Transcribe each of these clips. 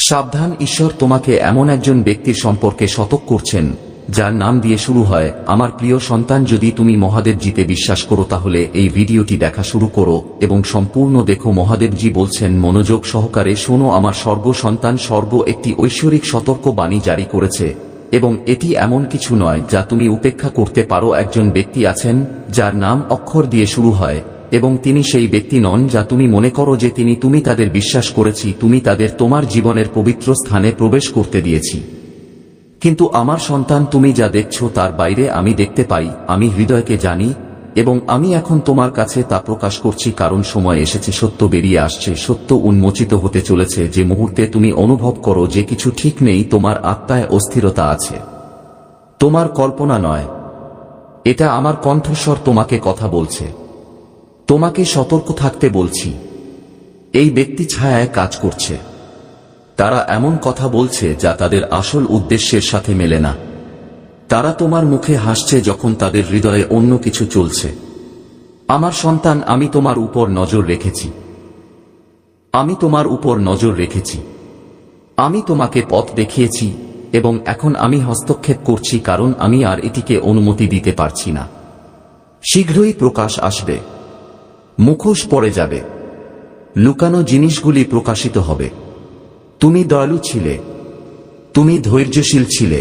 সাবধান, ঈশ্বর তোমাকে এমন একজন ব্যক্তির সম্পর্কে সতর্ক করছেন যার নাম দিয়ে শুরু হয় আমার প্রিয় সন্তান। যদি তুমি মহাদেবজিতে বিশ্বাস করো তাহলে এই ভিডিওটি দেখা শুরু করো এবং সম্পূর্ণ দেখো। মহাদেবজি বলছেন, মনোযোগ সহকারে শোনো। আমার স্বর্গ সন্তান, স্বর্গ একটি ঐশ্বরিক সতর্ক বাণী জারি করেছে এবং এটি এমন কিছু নয় যা তুমি উপেক্ষা করতে পারো। একজন ব্যক্তি আছেন যার নাম অক্ষর দিয়ে শুরু হয় এবং তিনি সেই ব্যক্তি নন যা তুমি মনে করো যে তুমি তাদের বিশ্বাস করেছি, তুমি তাদের তোমার জীবনের পবিত্র স্থানে প্রবেশ করতে দিয়েছি। কিন্তু আমার সন্তান, তুমি যা দেখছো তার বাইরে আমি দেখতে পাই, আমি হৃদয়কে জানি এবং আমি এখন তোমার কাছে তা প্রকাশ করছি। কারণ সময় এসেছে, সত্য বেরিয়ে আসছে, সত্য উন্মোচিত হতে চলেছে। যে মুহূর্তে তুমি অনুভব করো যে কিছু ঠিক নেই, তোমার আত্মায় অস্থিরতা আছে, তোমার কল্পনা নয়, এটা আমার কণ্ঠস্বর তোমাকে কথা বলছে, তোমাকে সতর্ক থাকতে বলছি। এই ব্যক্তি ছায়ায় কাজ করছে, তারা এমন কথা বলছে যা তাদের আসল উদ্দেশ্যের সাথে মেলে না। তারা তোমার মুখে হাসছে যখন তাদের হৃদয়ে অন্য কিছু চলছে। আমার সন্তান, আমি তোমার উপর নজর রেখেছি, আমি তোমার উপর নজর রেখেছি, আমি তোমাকে পথ দেখিয়েছি এবং এখন আমি হস্তক্ষেপ করছি, কারণ আমি আর এটিকে অনুমতি দিতে পারছি না। শীঘ্রই প্রকাশ আসবে, মুখোশ পড়ে যাবে, লুকানো জিনিসগুলি প্রকাশিত হবে। তুমি দয়ালু ছিলে, তুমি ধৈর্যশীল ছিলে,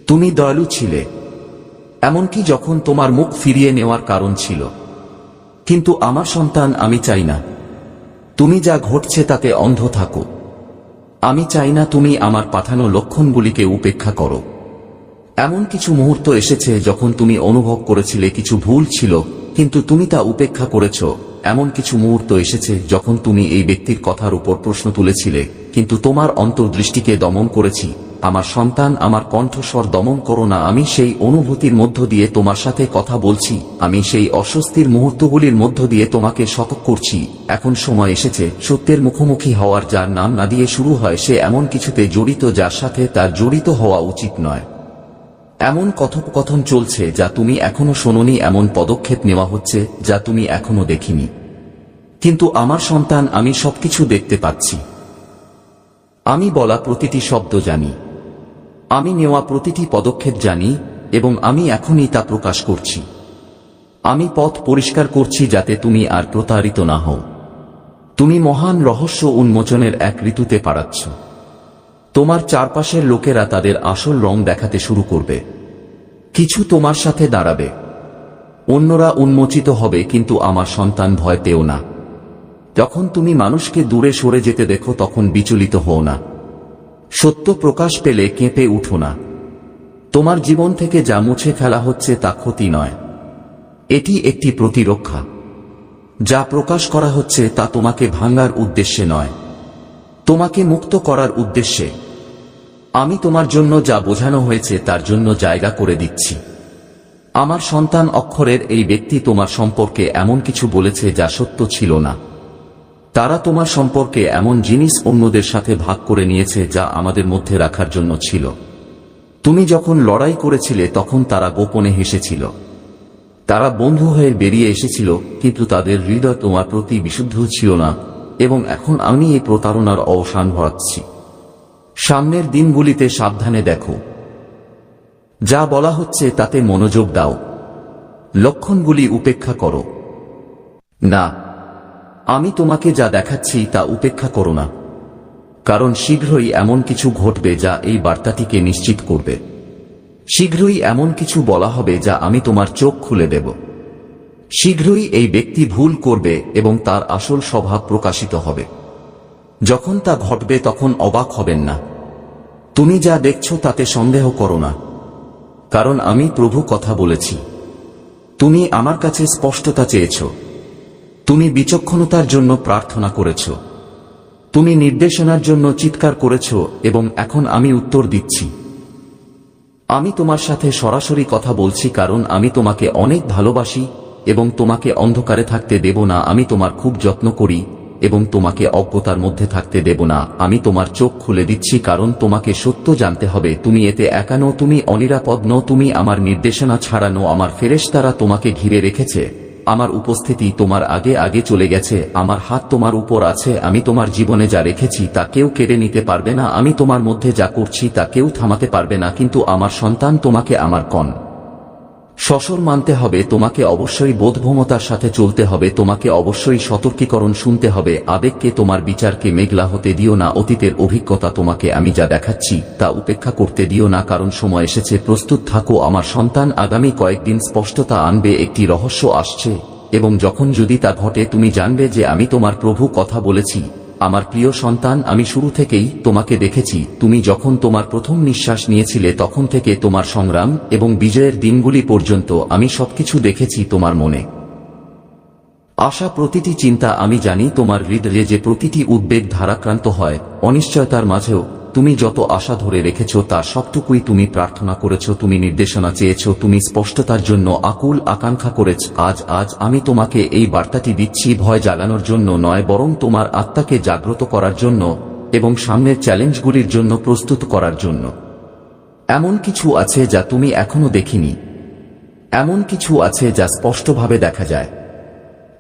তুমি দয়ালু ছিলে, এমনকি যখন তোমার মুখ ফিরিয়ে নেওয়ার কারণ ছিল। কিন্তু আমার সন্তান, আমি চাই না তুমি যা ঘটছে তাতে অন্ধ থাকো। আমি চাই না তুমি আমার পাঠানো লক্ষণগুলিকে উপেক্ষা করো। এমন কিছু মুহূর্ত এসেছে যখন তুমি অনুভব করেছিলে কিছু ভুল ছিল, কিন্তু তুমি তা উপেক্ষা করেছ। এমন কিছু মুহূর্ত এসেছে যখন তুমি এই ব্যক্তির কথার উপর প্রশ্ন তুলেছিলে, কিন্তু তোমার অন্তর্দৃষ্টিকে দমন করেছি। আমার সন্তান, আমার কণ্ঠস্বর দমন করো না। আমি সেই অনুভূতির মধ্য দিয়ে তোমার সাথে কথা বলছি, আমি সেই অস্বস্তির মুহূর্তগুলির মধ্য দিয়ে তোমাকে সতর্ক করছি। এখন সময় এসেছে সত্যের মুখোমুখি হওয়ার। যার নাম না দিয়ে শুরু হয় সে এমন কিছুতে জড়িত যার সাথে তার জড়িত হওয়া উচিত নয়। এমন কথোপকথন চলছে যা তুমি এখনো শোনোনি, এমন পদক্ষেপ নেওয়া হচ্ছে যা তুমি এখনো দেখিনি। কিন্তু আমার সন্তান, আমি সবকিছু দেখতে পাচ্ছি। আমি বলা প্রতিটি শব্দ জানি, আমি নেওয়া প্রতিটি পদক্ষেপ জানি এবং আমি এখনই তা প্রকাশ করছি। আমি পথ পরিষ্কার করছি যাতে তুমি আর প্রতারিত না হও। তুমি মহান রহস্য উন্মোচনের এক ঋতুতে পাড়াচ্ছ। তোমার চারপাশের লোকেরা তাদের আসল রং দেখাতে শুরু করবে। কিছু তোমার সাথে দাঁড়াবে, অন্যরা উন্মোচিত হবে। কিন্তু আমার সন্তান, ভয় পেও না। যখন তুমি মানুষকে দূরে সরে যেতে দেখো তখন বিচলিত হও না। সত্য প্রকাশ পেলে কেঁপে উঠো না। তোমার জীবন থেকে যা মুছে ফেলা হচ্ছে তা ক্ষতি নয়, এটি একটি প্রতিরক্ষা। যা প্রকাশ করা হচ্ছে তা তোমাকে ভাঙার উদ্দেশ্যে নয়, তোমাকে মুক্ত করার উদ্দেশ্যে। আমি তোমার জন্য যা বোঝানো হয়েছে তার জন্য জায়গা করে দিচ্ছি। আমার সন্তান, অক্ষরের এই ব্যক্তি তোমার সম্পর্কে এমন কিছু বলেছে যা সত্য ছিল না। তারা তোমার সম্পর্কে এমন জিনিস অন্যদের সাথে ভাগ করে নিয়েছে যা আমাদের মধ্যে রাখার জন্য ছিল। তুমি যখন লড়াই করেছিলে তখন তারা গোপনে হেসেছিল। তারা বন্ধু হয়ে বেরিয়ে এসেছিল, কিন্তু তাদের হৃদয় তোমার প্রতি বিশুদ্ধ ছিল না। এবং এখন আমি এই প্রতারণার অবসান ঘটাচ্ছি। সামনের দিনগুলিতে সাবধানে দেখো। যা বলা হচ্ছে তাতে মনোযোগ দাও। লক্ষণগুলি উপেক্ষা করো না। আমি তোমাকে যা দেখাচ্ছি তা উপেক্ষা করো না, কারণ শীঘ্রই এমন কিছু ঘটবে যা এই বার্তাটিকে নিশ্চিত করবে। শীঘ্রই এমন কিছু বলা হবে যা আমি তোমার চোখ খুলে দেব। শীঘ্রই এই ব্যক্তি ভুল করবে এবং তার আসল স্বভাব প্রকাশিত হবে। যখন তা ঘটবে তখন অবাক হবেন না। তুমি যা দেখছো তাতে সন্দেহ করো না, কারণ আমি প্রভু কথা বলেছি। তুমি আমার কাছে স্পষ্টতা চেয়েছ, তুমি বিচক্ষণতার জন্য প্রার্থনা করেছ, তুমি নির্দেশনার জন্য চিৎকার করেছ এবং এখন আমি উত্তর দিচ্ছি। আমি তোমার সাথে সরাসরি কথা বলছি কারণ আমি তোমাকে অনেক ভালোবাসি এবং তোমাকে অন্ধকারে থাকতে দেব না। আমি তোমার খুব যত্ন করি এবং তোমাকে অজ্ঞতার মধ্যে থাকতে দেব না। আমি তোমার চোখ খুলে দিচ্ছি কারণ তোমাকে সত্য জানতে হবে। তুমি এতে একা নও, তুমি অনিরাপদ নও, তুমি আমার নির্দেশনা ছাড়া নও। আমার ফেরেশতারা তোমাকে ঘিরে রেখেছে আমার উপস্থিতি তোমার আগে আগে চলে গেছে, আমার হাত তোমার উপর আছে, আমি তোমার জীবনে যা রেখেছি তা কেউ কেড়ে নিতে পারবে না, আমি তোমার মধ্যে যা করছি তা কেউ থামাতে পারবে না। কিন্তু আমার সন্তান, তোমাকে আমার শ্বশুর মানতে হবে, তোমাকে অবশ্যই বোধগম্যতার সাথে চলতে হবে, তোমাকে অবশ্যই সতর্কীকরণ শুনতে হবে। আবেগকে, তোমার বিচারকে মেঘলা হতে দিও না। অতীতের অভিজ্ঞতা, তোমাকে আমি যা দেখাচ্ছি তা উপেক্ষা করতে দিও না, কারণ সময় এসেছে। প্রস্তুত থাকো আমার সন্তান, আগামী কয়েকদিন স্পষ্টতা আনবে, একটি রহস্য আসছে, এবং যখন যদি তা ঘটে তুমি জানবে যে আমি তোমার প্রভু কথা বলেছি। আমার প্রিয় সন্তান, আমি শুরু থেকেই তোমাকে দেখেছি। তুমি যখন তোমার প্রথম নিঃশ্বাস নিয়েছিলে তখন থেকে তোমার সংগ্রাম এবং বিজয়ের দিনগুলি পর্যন্ত আমি সবকিছু দেখেছি। তোমার মনে আসা প্রতিটি চিন্তা আমি জানি, তোমার হৃদয়ে যে প্রতিটি উদ্বেগ ধারাক্রান্ত হয় অনিশ্চয়তার মাঝেও তুমি যত আশা ধরে রেখেছ তার সবটুকুই তুমি প্রার্থনা করেছ, তুমি নির্দেশনা চেয়েছ, তুমি স্পষ্টতার জন্য আকুল আকাঙ্ক্ষা করেছ। আজ আমি তোমাকে এই বার্তাটি দিচ্ছি, ভয় জাগানোর জন্য নয়, বরং তোমার আত্মাকে জাগ্রত করার জন্য এবং সামনের চ্যালেঞ্জগুলির জন্য প্রস্তুত করার জন্য। এমন কিছু আছে যা তুমি এখনো দেখিনি, এমন কিছু আছে যা স্পষ্টভাবে দেখা যায়,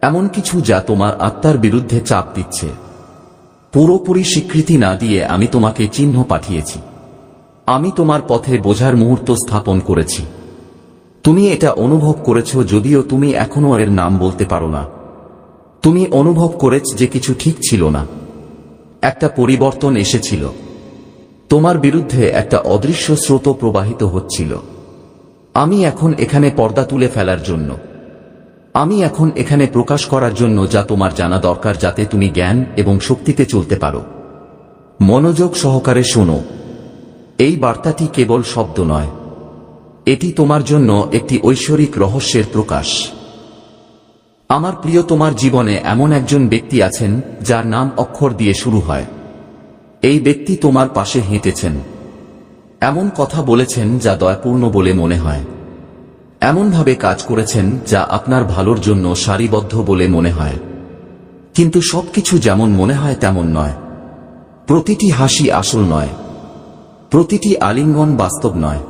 এমন কিছু যা তোমার আত্মার বিরুদ্ধে চাপ দিচ্ছে। পুরোপুরি স্বীকৃতি না দিয়ে আমি তোমাকে চিহ্ন পাঠিয়েছি, আমি তোমার পথে বোঝার মুহূর্ত স্থাপন করেছি। তুমি এটা অনুভব করেছ, যদিও তুমি এখনো এর নাম বলতে পারো না। তুমি অনুভব করেছ যে কিছু ঠিক ছিল না, একটা পরিবর্তন এসেছিল, তোমার বিরুদ্ধে একটা অদৃশ্য স্রোত প্রবাহিত হচ্ছিল। আমি এখন এখানে পর্দা তুলে ফেলার জন্য, আমি এখন এখানে প্রকাশ করার জন্য যা তোমার জানা দরকার, যাতে তুমি জ্ঞান এবং শক্তিতে চলতে পারো। মনোযোগ সহকারে শোনো, এই বার্তাটি কেবল শব্দ নয়, এটি তোমার জন্য একটি ঐশ্বরিক রহস্যের প্রকাশ। আমার প্রিয়, তোমার জীবনে এমন একজন ব্যক্তি আছেন যার নাম অক্ষর দিয়ে শুরু হয়। এই ব্যক্তি তোমার পাশে হেঁটেছেন, এমন কথা বলেছেন যা দয়াপূর্ণ বলে মনে হয়, এমনভাবে কাজ করেছেন যা আপনার ভালোর জন্য সারিবদ্ধ বলে মনে হয়। কিন্তু সবকিছু যেমন মনে হয় তেমন নয়, প্রতিটি হাসি আসল নয়, প্রতিটি আলিঙ্গন বাস্তব নয়,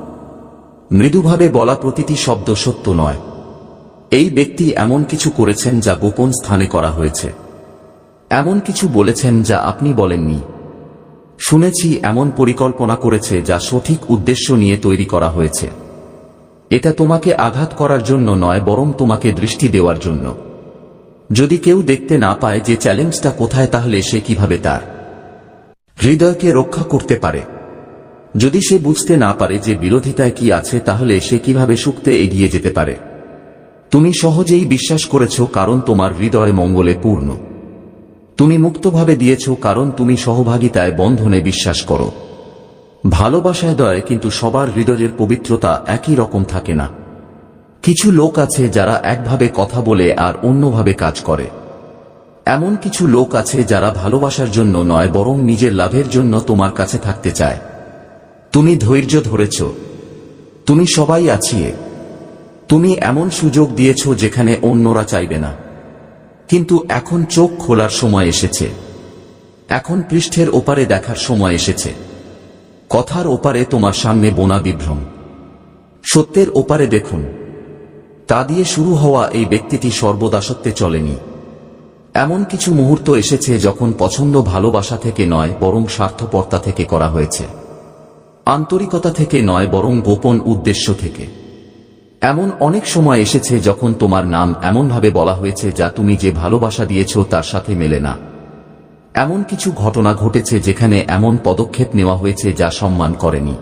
মৃদুভাবে বলা প্রতিটি শব্দ সত্য নয়। এই ব্যক্তি এমন কিছু করেছেন যা গোপন স্থানে করা হয়েছে, এমন কিছু বলেছেন যা আপনি বলেননি। শুনেছি এমন পরিকল্পনা করেছে যা সঠিক উদ্দেশ্য নিয়ে তৈরি করা হয়েছে। এটা তোমাকে আঘাত করার জন্য নয়, বরং তোমাকে দৃষ্টি দেওয়ার জন্য। যদি কেউ দেখতে না পায় যে চ্যালেঞ্জটা কোথায়, তাহলে সে কিভাবে তার হৃদয়কে রক্ষা করতে পারে? যদি সে বুঝতে না পারে যে বিরোধিতায় কি আছে, তাহলে সে কিভাবে শুকতে এগিয়ে যেতে পারে? তুমি সহজেই বিশ্বাস করেছ কারণ তোমার হৃদয় মঙ্গলে পূর্ণ। তুমি মুক্তভাবে দিয়েছ কারণ তুমি সহভাগিতায় বন্ধনে বিশ্বাস করো। ভালোবাসায় দয়, কিন্তু সবার হৃদয়ের পবিত্রতা একই রকম থাকে না। কিছু লোক আছে যারা একভাবে কথা বলে আর অন্যভাবে কাজ করে। এমন কিছু লোক আছে যারা ভালোবাসার জন্য নয়, বরং নিজের লাভের জন্য তোমার কাছে থাকতে চায়। তুমি ধৈর্য ধরেছ, তুমি সবাই আছিয়ে, তুমি এমন সুযোগ দিয়েছ যেখানে অন্যরা চাইবে না। কিন্তু এখন চোখ খোলার সময় এসেছে, এখন পৃষ্ঠের ওপারে দেখার সময় এসেছে। কথার ওপারে তোমার সামনে বোনা বিভ্রম, সত্যের ওপারে দেখুন। তা দিয়ে শুরু হওয়া এই ব্যক্তিটি সর্বদা সত্যে চলেনি। এমন কিছু মুহূর্ত এসেছে যখন পছন্দ ভালোবাসা থেকে নয়, বরং স্বার্থপরতা থেকে করা হয়েছে, আন্তরিকতা থেকে নয়, বরং গোপন উদ্দেশ্য থেকে। এমন অনেক সময় এসেছে যখন তোমার নাম এমনভাবে বলা হয়েছে যা তুমি যে ভালোবাসা দিয়েছ তার সাথে মেলে না। এমন কিছু ঘটনা ঘটেছে যেখানে এমন পদক্ষেপ নেওয়া হয়েছে যা সম্মান করেনি।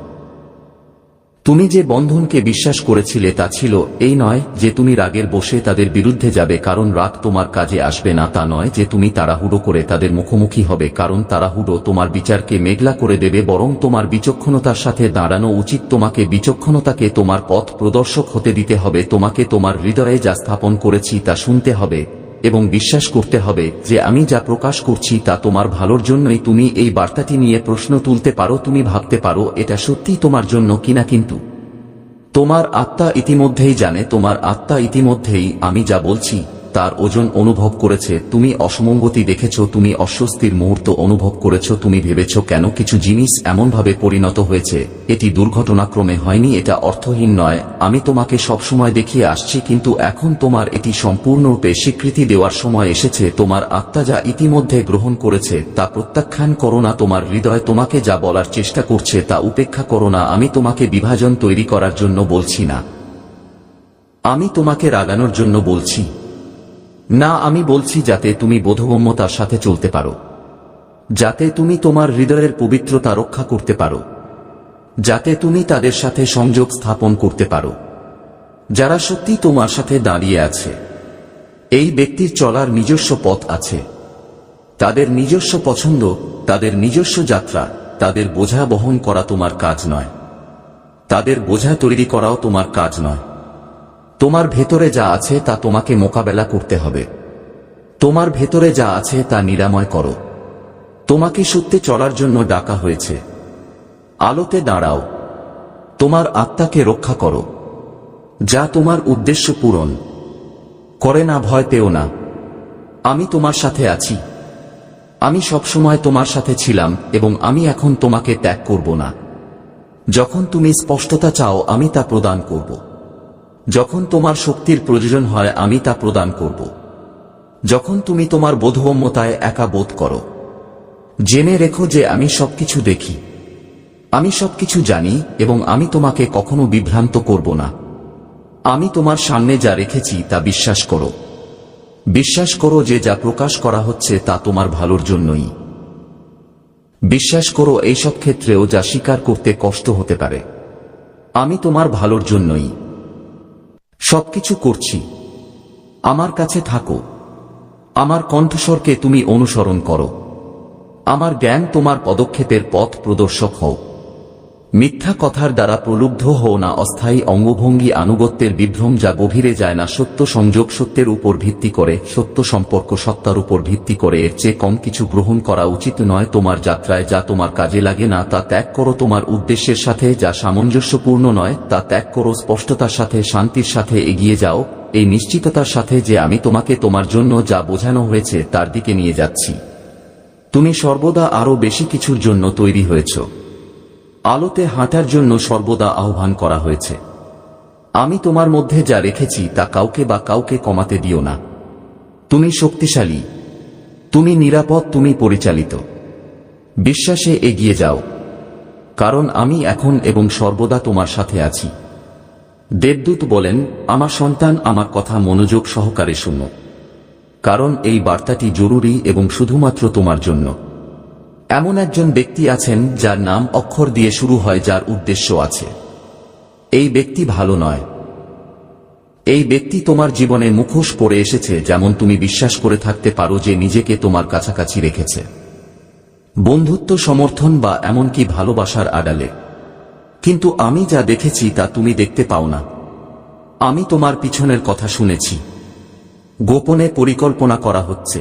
তুমি যে বন্ধনকে বিশ্বাস করেছিলে তা ছিল এই নয় যে তুমি রাগের বশে তাদের বিরুদ্ধে যাবে কারণ রাগ তোমার কাজে আসবে না, তা নয় যে তুমি তাড়াহুড়ো করে তাদের মুখোমুখি হবে কারণ তাড়াহুড়ো তোমার বিচারকে মেঘলা করে দেবে, বরং তোমার বিচক্ষণতার সাথে দাঁড়ানো উচিত। তোমাকে বিচক্ষণতাকে তোমার পথ প্রদর্শক হতে দিতে হবে। তোমাকে তোমার হৃদয়ে যা স্থাপন করেছি তা শুনতে হবে এবং বিশ্বাস করতে হবে যে আমি যা প্রকাশ করছি তা তোমার ভালোর জন্যই। তুমি এই বার্তাটি নিয়ে প্রশ্ন তুলতে পারো, তুমি ভাবতে পারো এটা সত্যিই তোমার জন্য কিনা, কিন্তু তোমার আত্মা ইতিমধ্যেই জানে, তোমার আত্মা ইতিমধ্যেই আমি যা বলছি তার ওজন অনুভব করেছে, তুমি অসমঙ্গতি দেখেছ, তুমি অস্বস্তির মুহূর্ত অনুভব করেছ, তুমি ভেবেছ কেন কিছু জিনিস এমনভাবে পরিণত হয়েছে। এটি দুর্ঘটনাক্রমে হয়নি, এটা অর্থহীন নয়। আমি তোমাকে সবসময় দেখিয়ে আসছি, কিন্তু এখন তোমার এটি সম্পূর্ণরূপে স্বীকৃতি দেওয়ার সময় এসেছে। তোমার আত্মা যা ইতিমধ্যে গ্রহণ করেছে তা প্রত্যাখ্যান করো না। তোমার হৃদয় তোমাকে যা বলার চেষ্টা করছে তা উপেক্ষা করো না। আমি তোমাকে বিভাজন তৈরি করার জন্য বলছি না, আমি তোমাকে রাগানোর জন্য বলছি না, আমি বলছি যাতে তুমি বোধগম্যতার সাথে চলতে পারো, যাতে তুমি তোমার হৃদয়ের পবিত্রতা রক্ষা করতে পারো, যাতে তুমি তাদের সাথে সংযোগ স্থাপন করতে পারো যারা সত্যি তোমার সাথে দাঁড়িয়ে আছে। এই ব্যক্তির চলার নিজস্ব পথ আছে, তাদের নিজস্ব পছন্দ, তাদের নিজস্ব যাত্রা। তাদের বোঝা বহন করা তোমার কাজ নয়, তাদের বোঝা তৈরি করাও তোমার কাজ নয়। তোমার ভেতরে যা আছে তা তোমাকে মোকাবেলা করতে হবে। তোমার ভেতরে যা আছে তা নিরাময় করো। তোমাকে সত্যে চলার জন্য ডাকা হয়েছে। আলোতে দাঁড়াও, তোমার আত্মাকে রক্ষা করো, যা তোমার উদ্দেশ্য পূরণ করে না। ভয় পেও না, আমি তোমার সাথে আছি। আমি সবসময় তোমার সাথে ছিলাম এবং আমি এখন তোমাকে ত্যাগ করব না। যখন তুমি স্পষ্টতা চাও আমি তা প্রদান করব। যখন তোমার শক্তির প্রয়োজন হয় আমি তা প্রদান করব। যখন তুমি তোমার বোধগম্যতায় একা বোধ করো, জেনে রেখো যে আমি সবকিছু দেখি, আমি সবকিছু জানি এবং আমি তোমাকে কখনো বিভ্রান্ত করব না। আমি তোমার সামনে যা রেখেছি তা বিশ্বাস করো। বিশ্বাস করো যে যা প্রকাশ করা হচ্ছে তা তোমার ভালোর জন্যই। বিশ্বাস করো এইসব ক্ষেত্রেও যা স্বীকার করতে কষ্ট হতে পারে, আমি তোমার ভালোর জন্যই সবকিছু করছি। আমার কাছে থাকো, আমার কণ্ঠস্বরকে তুমি অনুসরণ করো। আমার জ্ঞান তোমার পদক্ষেপের পথ প্রদর্শক হও। মিথ্যা কথার দ্বারা প্রলুব্ধ হও না। অস্থায়ী অঙ্গভঙ্গি আনুগত্যের বিভ্রম যা গভীরে যায় না। সত্য সংযোগ সত্যের উপর ভিত্তি করে, সত্য সম্পর্ক সত্তার উপর ভিত্তি করে। এর চেয়ে কম কিছু গ্রহণ করা উচিত নয়। তোমার যাত্রায় যা তোমার কাজে লাগে না তা ত্যাগ করো। তোমার উদ্দেশ্যের সাথে যা সামঞ্জস্যপূর্ণ নয় তা ত্যাগ করো। স্পষ্টতার সাথে, শান্তির সাথে এগিয়ে যাও, এই নিশ্চিততার সাথে যে আমি তোমাকে তোমার জন্য যা বোঝানো হয়েছে তার দিকে নিয়ে যাচ্ছি। তুমি সর্বদা আরো বেশি কিছুর জন্য তৈরি হয়েছ। আলোতে হাঁটার জন্য সর্বদা আহ্বান করা হয়েছে। আমি তোমার মধ্যে যা রেখেছি তা কাউকে বা কাউকে কমাতে দিও না। তুমি শক্তিশালী, তুমি নিরাপদ, তুমি পরিচালিত। বিশ্বাসে এগিয়ে যাও, কারণ আমি এখন এবং সর্বদা তোমার সাথে আছি। দেবদূত বলেন, আমার সন্তান, আমার কথা মনোযোগ সহকারে শুনো, কারণ এই বার্তাটি জরুরি এবং শুধুমাত্র তোমার জন্য। এমন একজন ব্যক্তি আছেন যার নাম অক্ষর দিয়ে শুরু হয়, যার উদ্দেশ্য আছে। এই ব্যক্তি ভালো নয়। এই ব্যক্তি তোমার জীবনে মুখোশ পরে এসেছে, যেমন তুমি বিশ্বাস করে থাকতে পারো যে নিজেকে তোমার কাছাকাছি রেখেছে, বন্ধুত্ব, সমর্থন বা এমনকি ভালোবাসার আড়ালে। কিন্তু আমি যা দেখেছি তা তুমি দেখতে পাও না। আমি তোমার পিছনের কথা শুনেছি। গোপনে পরিকল্পনা করা হচ্ছে।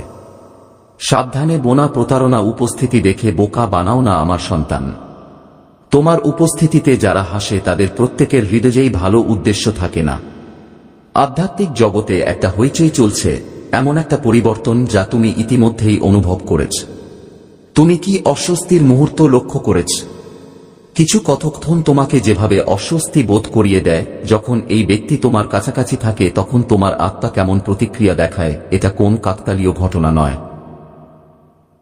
সাবধানে বোনা প্রতারণা। উপস্থিতি দেখে বোকা বানাও না আমার সন্তান। তোমার উপস্থিতিতে যারা হাসে তাদের প্রত্যেকের হৃদয়েই ভালো উদ্দেশ্য থাকে না। আধ্যাত্মিক জগতে একটা হইচই চলছে, এমন একটা পরিবর্তন যা তুমি ইতিমধ্যেই অনুভব করেছ। তুমি কি অস্বস্তির মুহূর্ত লক্ষ্য করেছ? কিছু কথোপকথন তোমাকে যেভাবে অস্বস্তি বোধ করিয়ে দেয়, যখন এই ব্যক্তি তোমার কাছাকাছি থাকে তখন তোমার আত্মা কেমন প্রতিক্রিয়া দেখায়। এটা কোন কাকতালীয় ঘটনা নয়।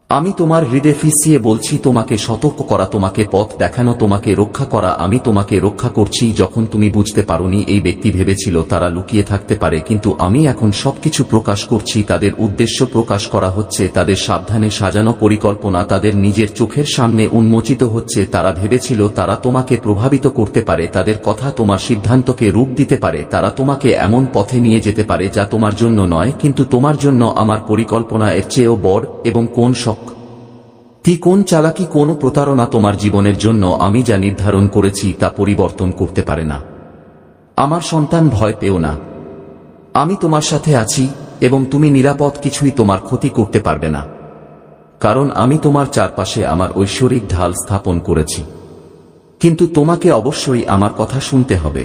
আমি তোমার হৃদয়ে ফিসিয়ে বলছি তোমাকে সতর্ক করা, তোমাকে পথ দেখানো, তোমাকে রক্ষা করা। আমি তোমাকে রক্ষা করছি। যখন তুমি বুঝতে পারোনি এই ব্যক্তি ভেবেছিল তারা লুকিয়ে থাকতে পারে, কিন্তু আমি এখন সবকিছু প্রকাশ করছি। তাদের উদ্দেশ্য প্রকাশ করা হচ্ছে, তাদের সাবধানে সাজানো পরিকল্পনা তাদের নিজের চোখের সামনে উন্মোচিত হচ্ছে। তারা ভেবেছিল তারা তোমাকে প্রভাবিত করতে পারে, তাদের কথা তোমার সিদ্ধান্তকে রূপ দিতে পারে, তারা তোমাকে এমন পথে নিয়ে যেতে পারে যা তোমার জন্য নয়। কিন্তু তোমার জন্য আমার পরিকল্পনা এর চেয়েও বড়। এবং কোন কোন চালাকি, কোন প্রতারণা তোমার জীবনের জন্য আমি যা নির্ধারণ করেছি তা পরিবর্তন করতে পারে না। আমার সন্তান, ভয় পেও না। আমি তোমার সাথে আছি এবং তুমি নিরাপদ। কিছুই তোমার ক্ষতি করতে পারবে না, কারণ আমি তোমার চারপাশে আমার ঐশ্বরিক ঢাল স্থাপন করেছি। কিন্তু তোমাকে অবশ্যই আমার কথা শুনতে হবে।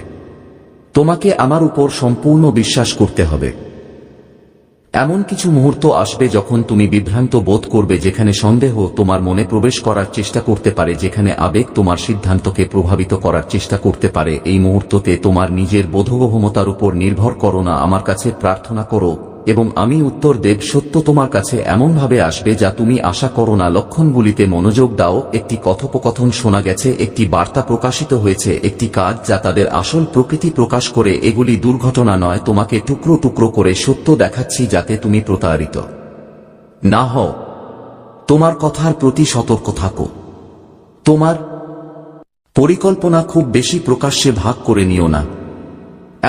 তোমাকে আমার উপর সম্পূর্ণ বিশ্বাস করতে হবে। এমন কিছু মুহূর্ত আসবে যখন তুমি বিভ্রান্ত বোধ করবে, যেখানে সন্দেহ তোমার মনে প্রবেশ করার চেষ্টা করতে পারে, যেখানে আবেগ তোমার সিদ্ধান্তকে প্রভাবিত করার চেষ্টা করতে পারে। এই মুহূর্ততে তোমার নিজের বোধগম্যতার উপর নির্ভর করো না, আমার কাছে প্রার্থনা করো এবং আমি উত্তর দেব। সত্য তোমার কাছে এমনভাবে আসবে যা তুমি আশা করো না। লক্ষণগুলিতে মনোযোগ দাও। একটি কথোপকথন শোনা গেছে, একটি বার্তা প্রকাশিত হয়েছে, একটি কাজ যা তাদের আসল প্রকৃতি প্রকাশ করে। এগুলি দুর্ঘটনা নয়, তোমাকে টুকরো টুকরো করে সত্য দেখাচ্ছি যাতে তুমি প্রতারিত না হও। তোমার কথার প্রতি সতর্ক থাকো। তোমার পরিকল্পনা খুব বেশি প্রকাশ্যে ভাগ করে নিও না।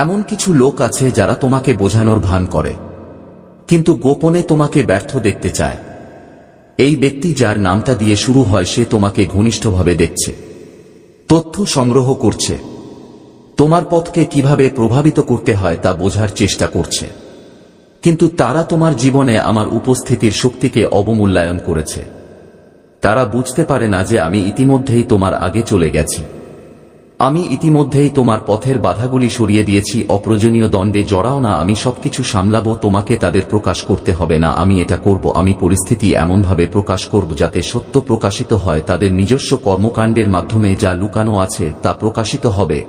এমন কিছু লোক আছে যারা তোমাকে বোঝানোর ভান করে কিন্তু গোপনে তোমাকে ব্যর্থ দেখতে চায়। এই ব্যক্তি যার নামটা দিয়ে শুরু হয় সে তোমাকে ঘনিষ্ঠভাবে দেখছে, তথ্য সংগ্রহ করছে, তোমার পথকে কিভাবে প্রভাবিত করতে হয় তা বোঝার চেষ্টা করছে। কিন্তু তারা তোমার জীবনে আমার উপস্থিতির শক্তিকে অবমূল্যায়ন করেছে। তারা বুঝতে পারে না যে আমি ইতিমধ্যেই তোমার আগে চলে গেছি। আমি ইতিমধ্যেই তোমার পথের বাধাগুলি সরিয়ে দিয়েছি। অপ্রয়োজনীয় দ্বন্দ্বে জড়াও না, আমি সবকিছু সামলাবো। তোমাকে তাদের প্রকাশ করতে হবে না, আমি এটা করব। আমি পরিস্থিতি এমনভাবে প্রকাশ করব যাতে সত্য প্রকাশিত হয়। তাদের নিজস্ব কর্মকাণ্ডের মাধ্যমে যা লুকানো আছে তা প্রকাশিত হবে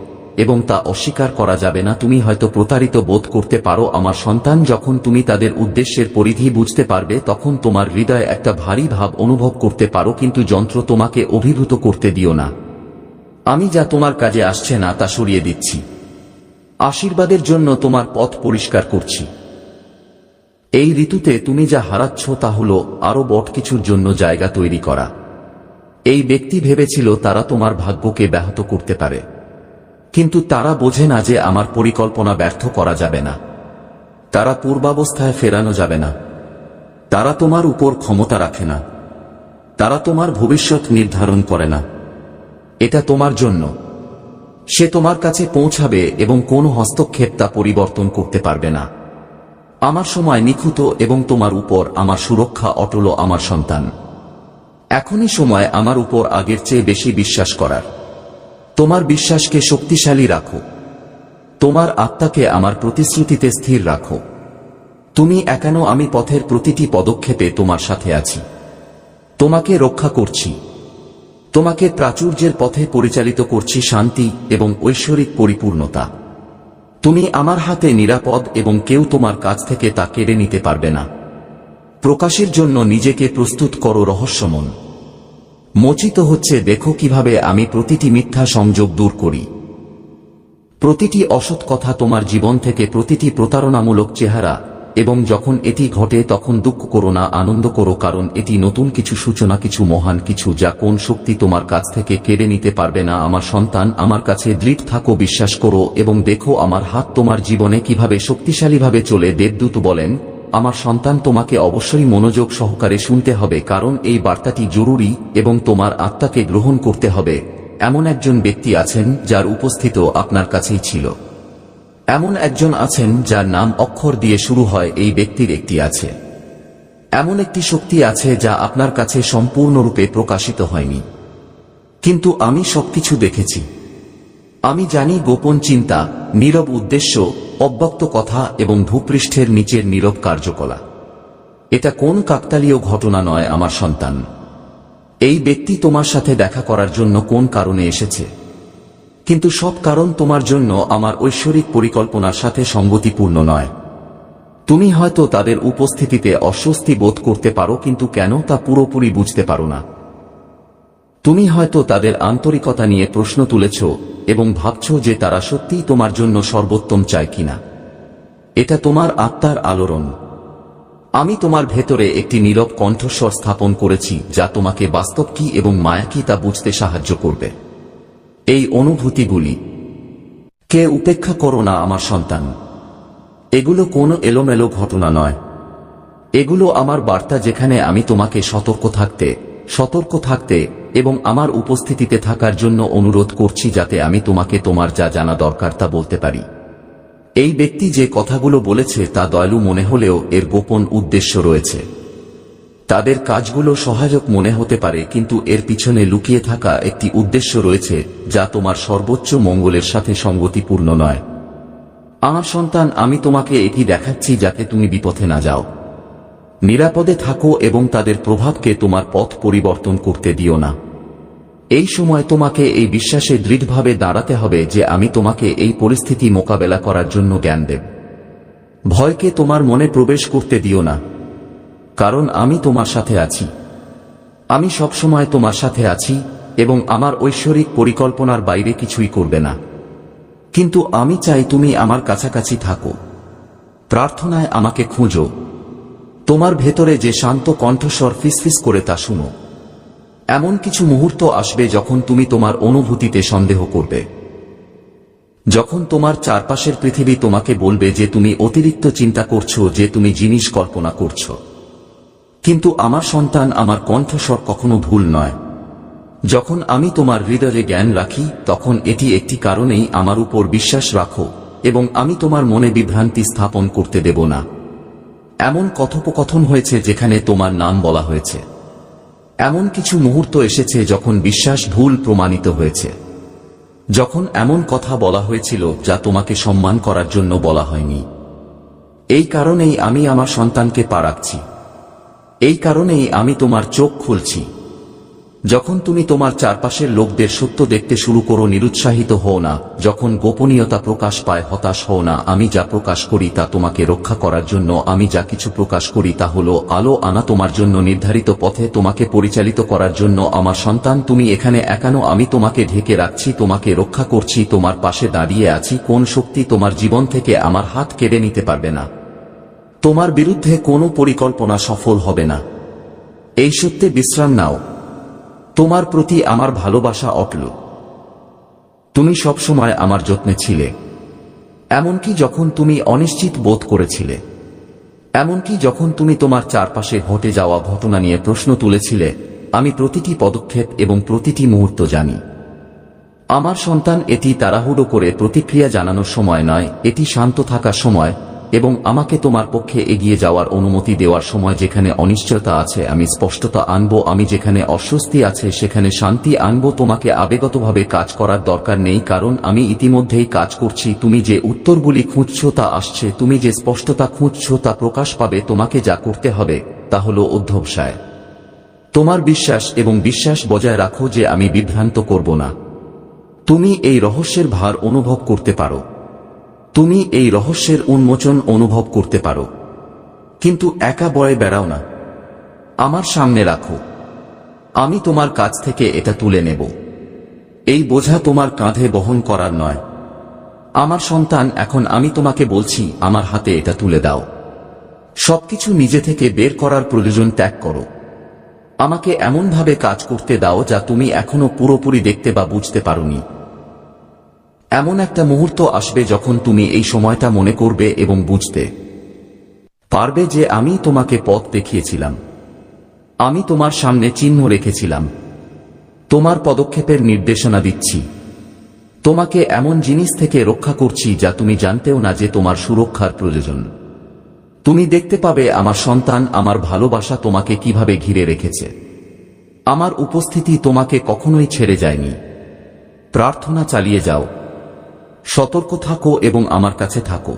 এবং তা অস্বীকার করা যাবে না। তুমি হয়তো প্রতারিত বোধ করতে পারো আমার সন্তান। যখন তুমি তাদের উদ্দেশ্যের পরিধি বুঝতে পারবে তখন তোমার হৃদয়ে একটা ভারী ভাব অনুভব করতে পারো, কিন্তু যন্ত্র তোমাকে অভিভূত করতে দিও না। আমি যা তোমার কাজে আসছে না তা সরিয়ে দিচ্ছি। আশীর্বাদের জন্য তোমার পথ পরিষ্কার করছি। এই ঋতুতে তুমি যা হারাচ্ছ তা হল আরো বড় কিছুর জন্য জায়গা তৈরি করা। এই ব্যক্তি ভেবেছিল তারা তোমার ভাগ্যকে ব্যাহত করতে পারে, কিন্তু তারা বোঝে না যে আমার পরিকল্পনা ব্যর্থ করা যাবে না, তারা পূর্বাবস্থায় ফেরানো যাবে না। তারা তোমার উপর ক্ষমতা রাখে না, তারা তোমার ভবিষ্যৎ নির্ধারণ করে না। এটা তোমার জন্য। সে তোমার কাছে পৌঁছাবে এবং কোন হস্তক্ষেপ তা পরিবর্তন করতে পারবে না। আমার সময় নিখুঁত এবং তোমার উপর আমার সুরক্ষা অটল। আমার সন্তান, এখনই সময় আমার উপর আগের চেয়ে বেশি বিশ্বাস করার। তোমার বিশ্বাসকে শক্তিশালী রাখো, তোমার আত্মাকে আমার প্রতিশ্রুতিতে স্থির রাখো। তুমি একানো, আমি পথের প্রতিটি পদক্ষেপে তোমার সাথে আছি। তোমাকে রক্ষা করছি, তোমাকে প্রাচুর্যের পথে পরিচালিত করছি, শান্তি এবং ঐশ্বরিক পরিপূর্ণতা। তুমি আমার হাতে নিরাপদ এবং কেউ তোমার কাছ থেকে তা কেড়ে নিতে পারবে না। প্রকাশের জন্য নিজেকে প্রস্তুত করো। রহস্যমন মোচিত হচ্ছে। দেখো কিভাবে আমি প্রতিটি মিথ্যা সংযোগ দূর করি, প্রতিটি অসৎ কথা তোমার জীবন থেকে, প্রতিটি প্রতারণামূলক চেহারা। এবং যখন এটি ঘটে তখন দুঃখ করো না, আনন্দ করো, কারণ এটি নতুন কিছু সূচনা, কিছু মহান কিছু যা কোন শক্তি তোমার কাছ থেকে কেড়ে নিতে পারবে না। আমার সন্তান, আমার কাছে দৃঢ় থাকো, বিশ্বাস করো এবং দেখো আমার হাত তোমার জীবনে কিভাবে শক্তিশালীভাবে চলে। দেবদূত বলেন, আমার সন্তান, তোমাকে অবশ্যই মনোযোগ সহকারে শুনতে হবে, কারণ এই বার্তাটি জরুরি এবং তোমার আত্মাকে গ্রহণ করতে হবে। এমন একজন ব্যক্তি আছেন যার উপস্থিত আপনার কাছেই ছিল। এমন একজন আছেন যার নাম অক্ষর দিয়ে শুরু হয়। এই ব্যক্তির একটি আছে, এমন একটি শক্তি আছে যা আপনার কাছে সম্পূর্ণরূপে প্রকাশিত হয়নি, কিন্তু আমি সবকিছু দেখেছি। আমি জানি গোপন চিন্তা, নীরব উদ্দেশ্য, অব্যক্ত কথা এবং ভূপৃষ্ঠের নিচের নীরব কার্যকলাপ। এটা কোন কাকতালীয় ঘটনা নয় আমার সন্তান। এই ব্যক্তি তোমার সাথে দেখা করার জন্য কোন কারণে এসেছে, কিন্তু সব কারণ তোমার জন্য আমার ঐশ্বরিক পরিকল্পনার সাথে সঙ্গতিপূর্ণ নয়। তুমি হয়তো তাদের উপস্থিতিতে অস্বস্তি বোধ করতে পারো, কিন্তু কেন তা পুরোপুরি বুঝতে পারো না। তুমি হয়তো তাদের আন্তরিকতা নিয়ে প্রশ্ন তুলেছ এবং ভাবছ যে তারা সত্যিই তোমার জন্য সর্বোত্তম চায় কিনা। এটা তোমার আত্মার আলোড়ন। আমি তোমার ভেতরে একটি নীরব কণ্ঠস্বর স্থাপন করেছি যা তোমাকে বাস্তব কি এবং মায়া কি তা বুঝতে সাহায্য করবে। এই অনুভূতিগুলি কে উপেক্ষা করো না আমার সন্তান। এগুলো কোনো এলোমেলো ঘটনা নয়, এগুলো আমার বার্তা, যেখানে আমি তোমাকে সতর্ক থাকতে এবং আমার উপস্থিতিতে থাকার জন্য অনুরোধ করছি, যাতে আমি তোমাকে তোমার যা জানা দরকার তা বলতে পারি। এই ব্যক্তি যে কথাগুলো বলেছে তা দয়ালু মনে হলেও এর গোপন উদ্দেশ্য রয়েছে। তাদের কাজগুলো সহায়ক মনে হতে পারে, কিন্তু এর পিছনে লুকিয়ে থাকা একটি উদ্দেশ্য রয়েছে যা তোমার সর্বোচ্চ মঙ্গলের সাথে সঙ্গতিপূর্ণ নয়। আমার সন্তান, আমি তোমাকে এটি দেখাচ্ছি যাতে তুমি বিপথে না যাও। নিরাপদে থাকো এবং তাদের প্রভাবকে তোমার পথ পরিবর্তন করতে দিও না। এই সময় তোমাকে এই বিশ্বাসে দৃঢ়ভাবে দাঁড়াতে হবে যে আমি তোমাকে এই পরিস্থিতি মোকাবেলা করার জন্য জ্ঞান দেব। ভয়কে তোমার মনে প্রবেশ করতে দিও না, কারণ আমি তোমার সাথে আছি। আমি সবসময় তোমার সাথে আছি এবং আমার ঐশ্বরিক পরিকল্পনার বাইরে কিছুই করবে না। কিন্তু আমি চাই তুমি আমার কাছাকাছি থাকো। প্রার্থনায় আমাকে খুঁজো। তোমার ভেতরে যে শান্ত কণ্ঠস্বর ফিসফিস করে তা শুনো। এমন কিছু মুহূর্ত আসবে যখন তুমি তোমার অনুভূতিতে সন্দেহ করবে, যখন তোমার চারপাশের পৃথিবী তোমাকে বলবে যে তুমি অতিরিক্ত চিন্তা করছো, যে তুমি জিনিস কল্পনা করছো। কিন্তু আমার সন্তান, আমার কণ্ঠস্বর কখনো ভুল নয়। যখন আমি তোমার হৃদয়ে জ্ঞান রাখি, তখন এটি একটি কারণেই আমার উপর বিশ্বাস রাখো এবং আমি তোমার মনে বিভ্রান্তি স্থাপন করতে দেব না। এমন কথোপকথন হয়েছে যেখানে তোমার নাম বলা হয়েছে। এমন কিছু মুহূর্ত এসেছে যখন বিশ্বাস ভুল প্রমাণিত হয়েছে, যখন এমন কথা বলা হয়েছিল যা তোমাকে সম্মান করার জন্য বলা হয়নি। এই কারণেই আমি আমার সন্তানকে পা রাখছি। এই কারণেই আমি তোমার চোখ খুলছি। যখন তুমি তোমার চারপাশের লোকদের সত্য দেখতে শুরু করো, নিরুৎসাহিত হও না। যখন গোপনীয়তা প্রকাশ পায়, হতাশ হও না। আমি যা প্রকাশ করি তা তোমাকে রক্ষা করার জন্য। আমি যা কিছু প্রকাশ করি তা হলো আলো আনা তোমার জন্য, নির্ধারিত পথে তোমাকে পরিচালিত করার জন্য। আমার সন্তান, তুমি এখানে একানো। আমি তোমাকে ঢেকে রাখছি, তোমাকে রক্ষা করছি, তোমার পাশে দাঁড়িয়ে আছি। কোন শক্তি তোমার জীবন থেকে আমার হাত কেড়ে নিতে পারবে না। তোমার বিরুদ্ধে কোনো পরিকল্পনা সফল হবে না। এই সত্যে বিশ্রাম নাও। তোমার প্রতি আমার ভালোবাসা অটল। তুমি সবসময় আমার যত্নে ছিলে, এমনকি যখন তুমি অনিশ্চিত বোধ করেছিলে, এমনকি যখন তুমি তোমার চারপাশে ঘটে যাওয়া ঘটনা নিয়ে প্রশ্ন তুলেছিলে। আমি প্রতিটি পদক্ষেপ এবং প্রতিটি মুহূর্ত জানি। আমার সন্তান, এটি তাড়াহুড়ো করে প্রতিক্রিয়া জানানোর সময় নয়, এটি শান্ত থাকার সময় এবং আমাকে তোমার পক্ষে এগিয়ে যাওয়ার অনুমতি দেওয়ার সময়। যেখানে অনিশ্চয়তা আছে আমি স্পষ্টতা আনব, আমি যেখানে অস্বস্তি আছে সেখানে শান্তি আনব। তোমাকে আবেগতভাবে কাজ করার দরকার নেই, কারণ আমি ইতিমধ্যেই কাজ করছি। তুমি যে উত্তরগুলি খুঁজছো তা আসছে, তুমি যে স্পষ্টতা খুঁজছো তা প্রকাশ পাবে। তোমাকে যা করতে হবে তা হলো অধ্যবসায়। তোমার বিশ্বাস এবং বিশ্বাস বজায় রাখো যে আমি বিভ্রান্ত করব না। তুমি এই রহস্যের ভার অনুভব করতে পারো, তুমি এই রহস্যের উন্মোচন অনুভব করতে পারো, কিন্তু একা বয়ে বেড়াও না। আমার সামনে রাখো। আমি তোমার কাছ থেকে এটা তুলে নেব। এই বোঝা তোমার কাঁধে বহন করার নয়। আমার সন্তান, এখন আমি তোমাকে বলছি, আমার হাতে এটা তুলে দাও। সবকিছু নিজে থেকে বের করার প্রয়োজন ত্যাগ করো। আমাকে এমনভাবে কাজ করতে দাও যা তুমি এখনো পুরোপুরি দেখতে বা বুঝতে পারোনি। এমন একটা মুহূর্ত আসবে যখন তুমি এই সময়টা মনে করবে এবং বুঝতে পারবে যে আমি তোমাকে পথ দেখিয়েছিলাম। আমি তোমার সামনে চিহ্ন রেখেছিলাম। তোমার পদক্ষেপের নির্দেশনা দিচ্ছি। তোমাকে এমন জিনিস থেকে রক্ষা করছি যা তুমি জানতেও না যে তোমার সুরক্ষার প্রয়োজন। তুমি দেখতে পাবে আমার সন্তান, আমার ভালোবাসা তোমাকে কিভাবে ঘিরে রেখেছে। আমার উপস্থিতি তোমাকে কখনোই ছেড়ে যায়নি। প্রার্থনা চালিয়ে যাও, সতর্ক থাকো এবং আমার কাছে থাকো।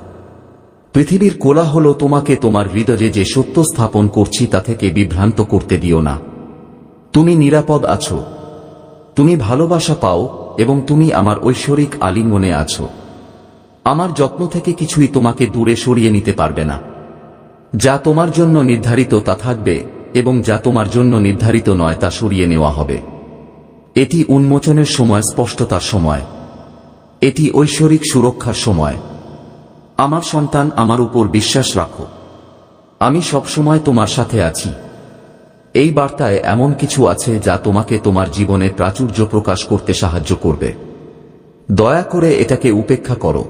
পৃথিবীর কোলাহল তোমাকে তোমার হৃদয়ে যে সত্য স্থাপন করছি তা থেকে বিভ্রান্ত করতে দিও না। তুমি নিরাপদ আছো, তুমি ভালোবাসা পাও এবং তুমি আমার ঐশ্বরিক আলিঙ্গনে আছো। আমার যত্ন থেকে কিছুই তোমাকে দূরে সরিয়ে নিতে পারবে না। যা তোমার জন্য নির্ধারিত তা থাকবে এবং যা তোমার জন্য নির্ধারিত নয় তা সরিয়ে নেওয়া হবে। এটি উন্মোচনের সময়, স্পষ্টতার সময়। এটি ঐশ্বরিক সুরক্ষার সময়। আমার সন্তান, আমার উপর বিশ্বাস রাখো। আমি সবসময় তোমার সাথে আছি। এই বার্তায় এমন কিছু আছে যা তোমাকে তোমার জীবনে প্রাচুর্য প্রকাশ করতে সাহায্য করবে। দয়া করে এটাকে উপেক্ষা করো।